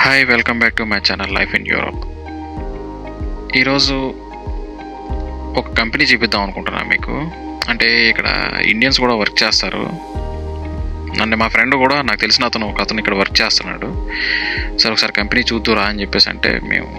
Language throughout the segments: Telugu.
Hi, welcome back to my channel life in Europe. ఈరోజు ఒక కంపెనీ చూపిద్దాం అనుకుంటున్నాను మీకు. అంటే ఇక్కడ ఇండియన్స్ కూడా వర్క్ చేస్తారు. అంటే మా ఫ్రెండ్ కూడా నాకు తెలిసిన ఒక అతను ఇక్కడ వర్క్ చేస్తున్నాడు. సరే ఒకసారి కంపెనీ చూద్దురా అని చెప్పేసి అంటే మేము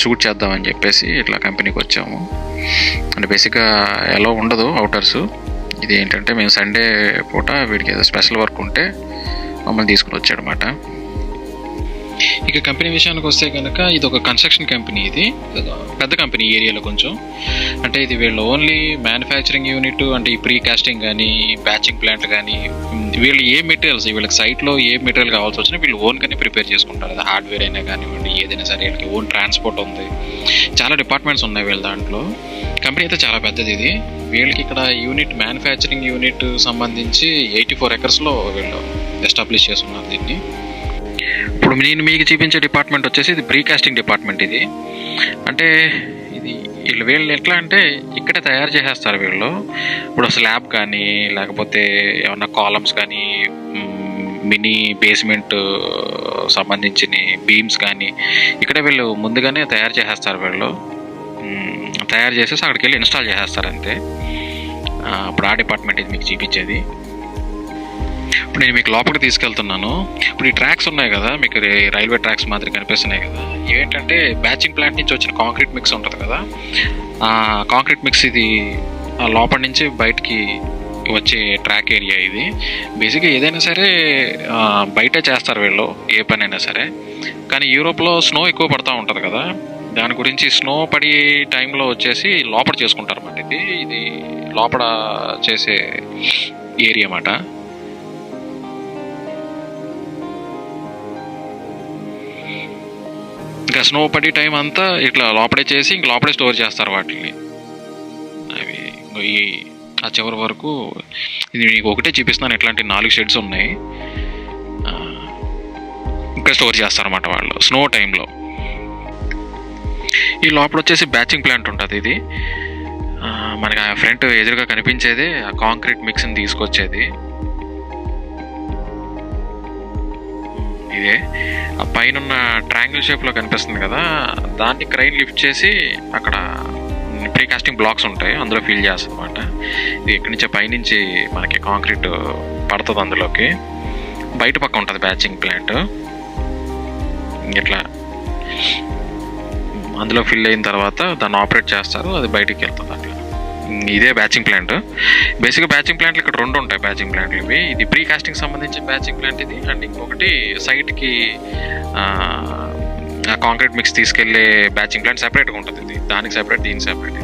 షూట్ చేద్దామని చెప్పేసి ఇట్లా కంపెనీకి వచ్చాము. అంటే బేసిక్గా ఎలా ఉండదు అవుటర్స్. ఇది ఏంటంటే మేము సండే పూట వీడికి ఏదో స్పెషల్ వర్క్ ఉంటే మమ్మల్ని తీసుకుని వచ్చాడనమాట. ఇక కంపెనీ విషయానికి వస్తే కనుక ఇది ఒక కన్స్ట్రక్షన్ కంపెనీ. ఇది పెద్ద కంపెనీ ఏరియాలో కొంచెం. అంటే ఇది వీళ్ళు ఓన్లీ మ్యానుఫ్యాక్చరింగ్ యూనిట్, అంటే ఈ ప్రీ కాస్టింగ్ కానీ బ్యాచింగ్ ప్లాంట్ కానీ వీళ్ళు ఏ మెటీరియల్స్ వీళ్ళకి సైట్లో ఏ మెటీరియల్ కావాల్సి వచ్చినా వీళ్ళు ఓన్గానే ప్రిపేర్ చేసుకుంటారు. అది హార్డ్వేర్ అయినా కానివ్వండి, ఏదైనా సరే వీళ్ళకి ఓన్ ట్రాన్స్పోర్ట్ ఉంది. చాలా డిపార్ట్మెంట్స్ ఉన్నాయి వీళ్ళ దాంట్లో. కంపెనీ అయితే చాలా పెద్దది. ఇది వీళ్ళకి ఇక్కడ యూనిట్ మ్యానుఫ్యాక్చరింగ్ యూనిట్ సంబంధించి 84 acresలో వీళ్ళు ఎస్టాబ్లిష్ చేస్తున్నారు దీన్ని. ఇప్పుడు నేను మీకు చూపించే డిపార్ట్మెంట్ వచ్చేసి ఇది ప్రీ కాస్టింగ్ డిపార్ట్మెంట్. ఇది అంటే ఇది వీళ్ళు ఎట్లా అంటే ఇక్కడే తయారు చేసేస్తారు వీళ్ళు. ఇప్పుడు స్లాబ్ కానీ లేకపోతే ఏమన్నా కాలమ్స్ కానీ మినీ బేస్మెంట్ సంబంధించిన బీమ్స్ కానీ ఇక్కడే వీళ్ళు ముందుగానే తయారు చేసేస్తారు. వీళ్ళు తయారు చేసేసి అక్కడికి వెళ్ళి ఇన్స్టాల్ చేసేస్తారు అంతే. ఇప్పుడు ఆ డిపార్ట్మెంట్ ఇది మీకు చూపించేది. ఇప్పుడు నేను మీకు లోపలికి తీసుకెళ్తున్నాను. ఇప్పుడు ఈ ట్రాక్స్ ఉన్నాయి కదా, మీకు రైల్వే ట్రాక్స్ మాదిరి కనిపిస్తున్నాయి కదా, ఇవేంటంటే బ్యాచింగ్ ప్లాంట్ నుంచి వచ్చిన కాంక్రీట్ మిక్స్ ఉంటుంది కదా, ఆ కాంక్రీట్ మిక్స్ ఇది లోపల నుంచి బయటికి వచ్చే ట్రాక్ ఏరియా ఇది. బేసిక్గా ఏదైనా సరే బయటే చేస్తారు వీళ్ళు, ఏ పని అయినా సరే. కానీ యూరోప్లో స్నో ఎక్కువ పడుతూ ఉంటుంది కదా, దాని గురించి స్నో పడే టైంలో వచ్చేసి లోపల చేసుకుంటారు అన్నమాట. ఇది లోపల చేసే ఏరియా అన్నమాట. ఇంకా స్నో పడే టైం అంతా ఇట్లా లోపలే చేసి ఇంక లోపలే స్టోర్ చేస్తారు వాటిని. అవి ఈ ఆ చివరి వరకు ఇది మీకు ఒకటే చూపిస్తున్నాను. ఇట్లాంటి 4 షెడ్స్ ఉన్నాయి, ఇంకా స్టోర్ చేస్తారన్నమాట వాళ్ళు స్నో టైంలో. ఈ లోపల వచ్చేసి బ్యాచింగ్ ప్లాంట్ ఉంటుంది. ఇది మనకి ఆ ఫ్రంట్ ఎదురుగా కనిపించేది ఆ కాంక్రీట్ మిక్స్ని తీసుకొచ్చేది ఇదే. ఆ పైన ట్రయాంగిల్ షేప్లో కనిపిస్తుంది కదా, దాన్ని క్రైన్ లిఫ్ట్ చేసి అక్కడ ప్రీ కాస్టింగ్ బ్లాక్స్ ఉంటాయి, అందులో ఫిల్ చేస్తుంది అనమాట. ఇది ఇక్కడి నుంచే పైనుంచి మనకి కాంక్రీట్ పడుతుంది అందులోకి. బయట పక్క ఉంటుంది బ్యాచింగ్ ప్లాంట్. ఇట్లా అందులో ఫిల్ అయిన తర్వాత దాన్ని ఆపరేట్ చేస్తారు, అది బయటికి వెళ్తుంది అట్లా. ఇదే బ్యాచింగ్ ప్లాంట్. బేసిక్గా బ్యాచింగ్ ప్లాంట్లు ఇక్కడ 2 ఉంటాయి బ్యాచింగ్ ప్లాంట్లు ఇవి. ఇది ప్రీ కాస్టింగ్ సంబంధించిన బ్యాచింగ్ ప్లాంట్ ఇది, అండ్ ఇంకొకటి సైట్కి కాంక్రీట్ మిక్స్ తీసుకెళ్లే బ్యాచింగ్ ప్లాంట్ సెపరేట్గా ఉంటుంది. ఇది దానికి సెపరేట్, దీనికి సెపరేట్.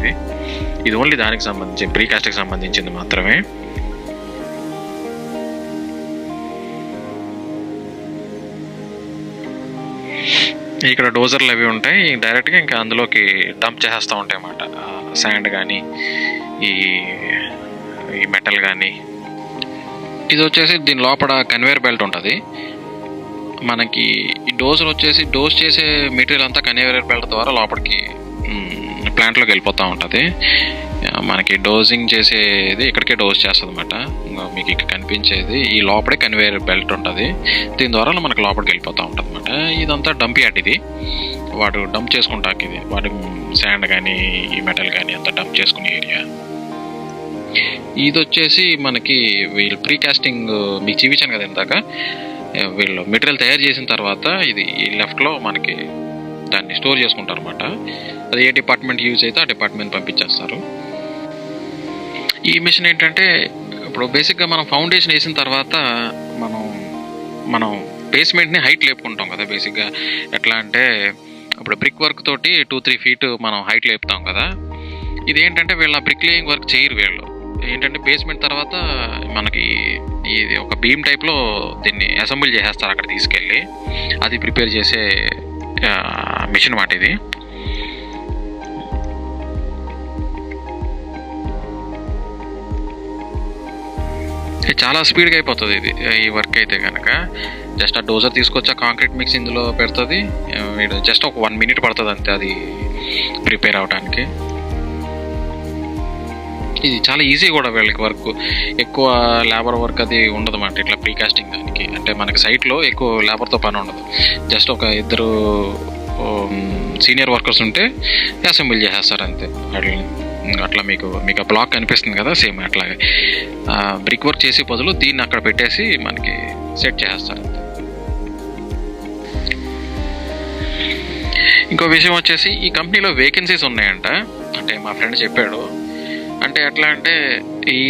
ఇది ఓన్లీ దానికి సంబంధించి ప్రీ కాస్టింగ్ సంబంధించింది మాత్రమే. ఇక్కడ డోజర్లు అవి ఉంటాయి, డైరెక్ట్గా ఇంకా అందులోకి డంప్ చేసేస్తూ ఉంటాయి అన్నమాట. శాండ్ కానీ ఈ మెటల్ కానీ. ఇది వచ్చేసి దీని లోపల కన్వేయర్ బెల్ట్ ఉంటుంది. మనకి ఈ డోజర్ వచ్చేసి డోజ్ చేసే మెటీరియల్ అంతా కన్వేయర్ బెల్ట్ ద్వారా లోపలికి ప్లాంట్లోకి వెళ్ళిపోతూ ఉంటుంది. మనకి డోజింగ్ చేసేది ఇక్కడికే డోజ్ చేస్తుంది అన్నమాట. మీకు ఇక్కడ కనిపించేది ఈ లోపలే కన్వేయర్ బెల్ట్ ఉంటుంది, దీని ద్వారా మనకి లోపలికి వెళ్ళిపోతూ ఉంటుంది అన్నమాట. ఇదంతా డంప్ యార్డ్. ఇది వాడు డంప్ చేసుకుంటాక, ఇది వాడు శాండ్ కానీ ఈ మెటల్ కానీ అంతా డంప్ చేసుకునే ఏరియా. ఇది వచ్చేసి మనకి వీళ్ళు ప్రీ కాస్టింగ్ మీకు చూపించాను కదా ఇందాక, వీళ్ళు మెటీరియల్ తయారు చేసిన తర్వాత ఇది ఈ లెఫ్ట్లో మనకి దాన్ని స్టోర్ చేసుకుంటారు అనమాట. అది ఏ డిపార్ట్మెంట్ యూజ్ అయితే ఆ డిపార్ట్మెంట్ పంపించేస్తారు. ఈ మిషన్ ఏంటంటే ఇప్పుడు బేసిక్గా మనం ఫౌండేషన్ వేసిన తర్వాత మనం బేస్మెంట్ని హైట్ లేపుకుంటాం కదా. బేసిక్గా ఎట్లా అంటే ఇప్పుడు బ్రిక్ వర్క్ తోటి 2-3 feet మనం హైట్ లేపుతాం కదా. ఇది ఏంటంటే వీళ్ళు ఆ బ్రిక్ లేయింగ్ వర్క్ చేయరు. వీళ్ళు ఏంటంటే బేస్మెంట్ తర్వాత మనకి ఇది ఒక బీమ్ టైప్లో దీన్ని అసెంబుల్ చేసేస్తారు అక్కడ తీసుకెళ్ళి. అది ప్రిపేర్ చేసే మిషన్ మాట ఇది. చాలా స్పీడ్గా అయిపోతుంది ఇది ఈ వర్క్ అయితే కనుక. జస్ట్ ఆ డోజర్ తీసుకొచ్చి ఆ కాంక్రీట్ మిక్స్ ఇందులో పెడుతుంది. జస్ట్ ఒక 1 minute పడుతుంది అంతే అది ప్రిపేర్ అవడానికి. ఇది చాలా ఈజీ కూడా వీళ్ళకి వర్క్, ఎక్కువ లేబర్ వర్క్ అది ఉండదు అన్నమాట. ఇట్లా ప్రీకాస్టింగ్ దానికి అంటే మనకి సైట్లో ఎక్కువ లేబర్తో పని ఉండదు. జస్ట్ ఒక ఇద్దరు సీనియర్ వర్కర్స్ ఉంటే అసెంబుల్ చేసేస్తారు అంతే వాటిని. అట్లా మీకు ఆ బ్లాక్ కనిపిస్తుంది కదా, సేమ్ అట్లాగే బ్రిక్ వర్క్ చేసే బదులు దీన్ని అక్కడ పెట్టేసి మనకి సెట్ చేసేస్తారు అంతే. ఇంకో విషయం వచ్చేసి ఈ కంపెనీలో వేకెన్సీస్ ఉన్నాయంట. అంటే మా ఫ్రెండ్ చెప్పాడు. అంటే ఎట్లా అంటే ఈ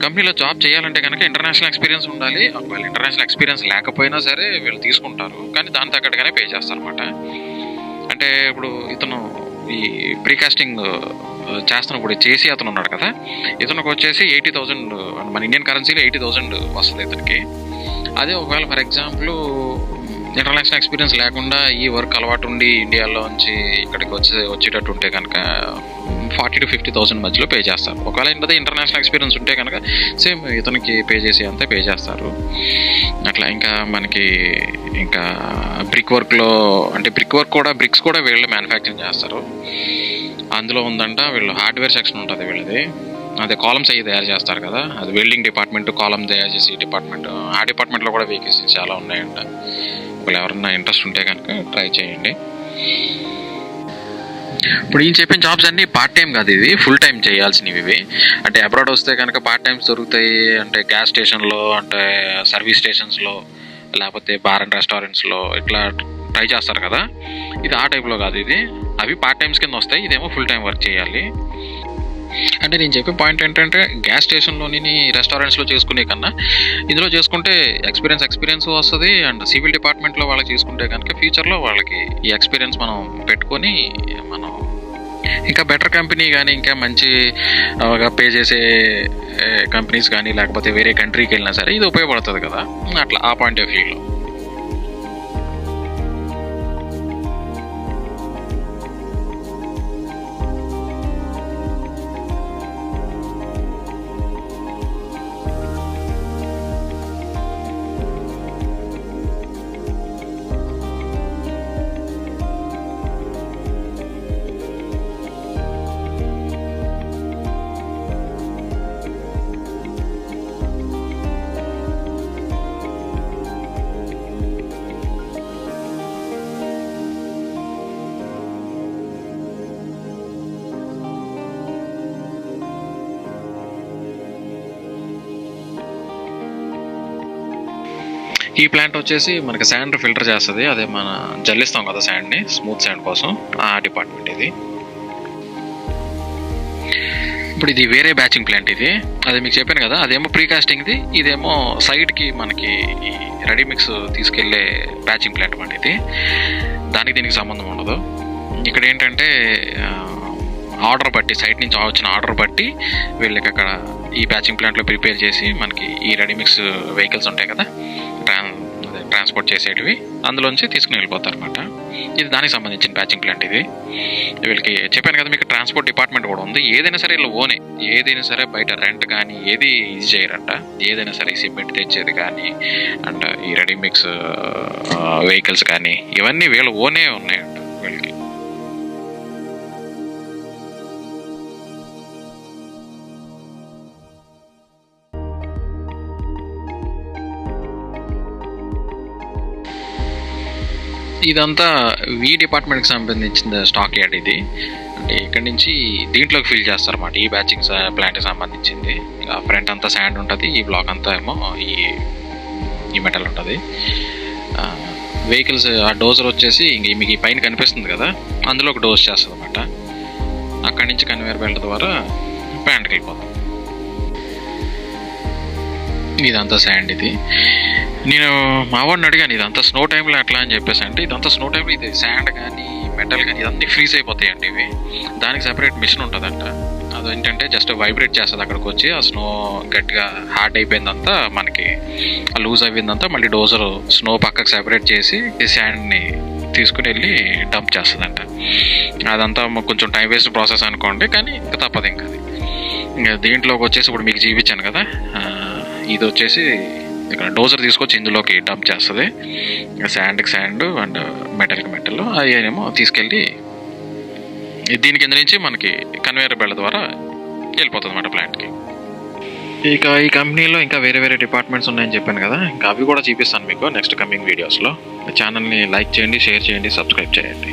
కంపెనీలో జాబ్ చేయాలంటే కనుక ఇంటర్నేషనల్ ఎక్స్పీరియన్స్ ఉండాలి. ఒకవేళ ఇంటర్నేషనల్ ఎక్స్పీరియన్స్ లేకపోయినా సరే వీళ్ళు తీసుకుంటారు, కానీ దాని తగ్గట్టుగానే పే చేస్తారనమాట. అంటే ఇప్పుడు ఇతను ఈ ప్రీకాస్టింగ్ చేస్తున్నప్పుడు చేసి అతను ఉన్నాడు కదా, ఇతనికి వచ్చేసి 80,000 మన ఇండియన్ కరెన్సీలో 80,000 వస్తుంది ఇతనికి. అదే ఒకవేళ ఫర్ ఎగ్జాంపుల్ ఇంటర్నేషనల్ ఎక్స్పీరియన్స్ లేకుండా ఈ వర్క్ అలవాటు ఉండి ఇండియాలో నుంచి ఇక్కడికి వచ్చేటట్టు ఉంటే కనుక 40,000 to 50,000 మధ్యలో పే చేస్తారు. ఒకవేళ ఏంటంటే ఇంటర్నేషనల్ ఎక్స్పీరియన్స్ ఉంటే కనుక సేమ్ ఇతనికి పే చేసి అంతే పే చేస్తారు అట్లా. ఇంకా మనకి ఇంకా బ్రిక్ వర్క్లో అంటే బ్రిక్స్ కూడా వీళ్ళు మ్యానుఫ్యాక్చరింగ్ చేస్తారు. అందులో ఉందంట వీళ్ళు హార్డ్వేర్ సెక్షన్ ఉంటుంది వీళ్ళది. అదే కాలమ్స్ అవి తయారు చేస్తారు కదా, అది వెల్డింగ్ డిపార్ట్మెంట్, కాలమ్ తయారు చేసే డిపార్ట్మెంట్, ఆ డిపార్ట్మెంట్లో కూడా వేకెన్సీస్ చాలా ఉన్నాయంట. ఒకవేళ ఎవరన్నా ఇంట్రెస్ట్ ఉంటే కనుక ట్రై చేయండి. ఇప్పుడు ఈయన చెప్పిన జాబ్స్ అన్నీ పార్ట్ టైం కాదు, ఇది ఫుల్ టైం చేయాల్సినవి ఇవి. అంటే అబ్రాడ్ వస్తే కనుక పార్ట్ టైమ్స్ దొరుకుతాయి. అంటే గ్యాస్ స్టేషన్లో, అంటే సర్వీస్ స్టేషన్స్లో, లేకపోతే బార్ అండ్ రెస్టారెంట్స్లో ఇట్లా ట్రై చేస్తారు కదా, ఇది ఆ టైప్లో కాదు. ఇది అవి పార్ట్ టైమ్స్ కింద వస్తాయి, ఇదేమో ఫుల్ టైం వర్క్ చేయాలి. అంటే నేను చెప్పే పాయింట్ ఏంటంటే గ్యాస్ స్టేషన్లోని రెస్టారెంట్స్లో చేసుకునే కన్నా ఇందులో చేసుకుంటే ఎక్స్పీరియన్స్ వస్తుంది. అండ్ సివిల్ డిపార్ట్మెంట్లో వాళ్ళకి చేసుకుంటే కనుక ఫ్యూచర్లో వాళ్ళకి ఈ ఎక్స్పీరియన్స్ మనం పెట్టుకొని మనం ఇంకా బెటర్ కంపెనీ కానీ ఇంకా మంచి పే చేసే కంపెనీస్ కానీ లేకపోతే వేరే కంట్రీకి వెళ్ళినా సరే ఇది ఉపయోగపడుతుంది కదా, అట్లా ఆ పాయింట్ ఆఫ్ వ్యూలో. ఈ ప్లాంట్ వచ్చేసి మనకి శాండ్ ఫిల్టర్ చేస్తుంది. అదే మన జల్లిస్తాం కదా శాండ్ని, స్మూత్ శాండ్ కోసం, ఆ డిపార్ట్మెంట్ ఇది. ఇప్పుడు ఇది వేరే బ్యాచింగ్ ప్లాంట్ ఇది. అది మీకు చెప్పాను కదా, అదేమో ప్రీకాస్టింగ్ది, ఇదేమో సైడ్కి మనకి ఈ రెడీ మిక్స్ తీసుకెళ్లే బ్యాచింగ్ ప్లాంట్ అన్నమాట ఇది. దానికి దీనికి సంబంధం ఉండదు. ఇక్కడ ఏంటంటే ఆర్డర్ బట్టి, సైట్ నుంచి వచ్చిన ఆర్డర్ బట్టి వీళ్ళకి అక్కడ ఈ బ్యాచింగ్ ప్లాంట్లో ప్రిపేర్ చేసి మనకి ఈ రెడీమిక్స్ వెహికల్స్ ఉంటాయి కదా ట్రాన్స్పోర్ట్ చేసేటివి, అందులోంచి తీసుకుని వెళ్ళిపోతారు అనమాట. ఇది దానికి సంబంధించిన బ్యాచింగ్ ప్లాంట్ ఇది. వీళ్ళకి చెప్పాను కదా మీకు ట్రాన్స్పోర్ట్ డిపార్ట్మెంట్ కూడా ఉంది. ఏదైనా సరే ఇలా ఓనే, ఏదైనా సరే బయట రెంట్ కానీ ఏది ఇది చేయరంట. ఏదైనా సరే సిమెంట్ తెచ్చేది కానీ అండ్ ఈ రెడీమిక్స్ వెహికల్స్ కానీ ఇవన్నీ వీళ్ళు ఓనే ఉన్నాయంట వీళ్ళకి. ఇదంతా వి డిపార్ట్మెంట్కి సంబంధించిన స్టాక్ యార్డ్ ఇది. అంటే ఇక్కడ నుంచి దీంట్లోకి ఫిల్ చేస్తారు అన్నమాట ఈ బ్యాచింగ్ ప్లాంట్కి సంబంధించింది. ఫ్రంట్ అంతా శాండ్ ఉంటుంది, ఈ బ్లాక్ అంతా ఏమో ఈ మెటల్ ఉంటుంది. వెహికల్స్ ఆ డోజర్ వచ్చేసి ఇంక మీకు ఈ పైన కనిపిస్తుంది కదా, అందులో ఒక డోజ్ చేస్తుంది అన్నమాట. అక్కడి నుంచి కన్వేయర్ బెల్ట్ ద్వారా ప్లాంట్కి వెళ్ళిపోతాం. ఇదంతా శాండ్ ఇది. నేను మా వాడిని అడిగాను ఇదంతా స్నో టైంలో ఎట్లా అని చెప్పేసి. అంటే ఇదంతా స్నో టైంలో ఇది శాండ్ కానీ మెటల్ కానీ ఇదన్నీ ఫ్రీజ్ అయిపోతాయండి ఇవి. దానికి సెపరేట్ మిషన్ ఉంటుందంట. అదేంటంటే జస్ట్ వైబ్రేట్ చేస్తుంది అక్కడికి వచ్చి, ఆ స్నో గట్టిగా హార్డ్ అయిపోయిందంతా మనకి లూజ్ అయిపోయిందంతా మళ్ళీ డోజర్ స్నో పక్కకు సెపరేట్ చేసి ఈ శాండ్ని తీసుకుని వెళ్ళి డంప్ చేస్తుందంట. అదంతా కొంచెం టైం వేస్ట్ ప్రాసెస్ అనుకోండి, కానీ ఇంకా తప్పదు. ఇంకా దీంట్లోకి వచ్చేసి ఇప్పుడు మీకు చూపించాను కదా, ఇది వచ్చేసి ఇక్కడ డోజర్ తీసుకొచ్చి ఇందులోకి డంప్ చేస్తుంది. శాండ్కి శాండ్ అండ్ మెటల్కి మెటల్ అవేమో తీసుకెళ్ళి దీని కింద నుంచి మనకి కన్వేయర్ బెల్ట్ ద్వారా వెళ్ళిపోతుంది అన్నమాట ప్లాంట్కి. ఇక ఈ కంపెనీలో ఇంకా వేరే వేరే డిపార్ట్మెంట్స్ ఉన్నాయని చెప్పాను కదా, ఇంకా అవి కూడా చూపిస్తాను మీకు నెక్స్ట్ కమింగ్ వీడియోస్లో. ఛానల్ని లైక్ చేయండి, షేర్ చేయండి, సబ్స్క్రైబ్ చేయండి.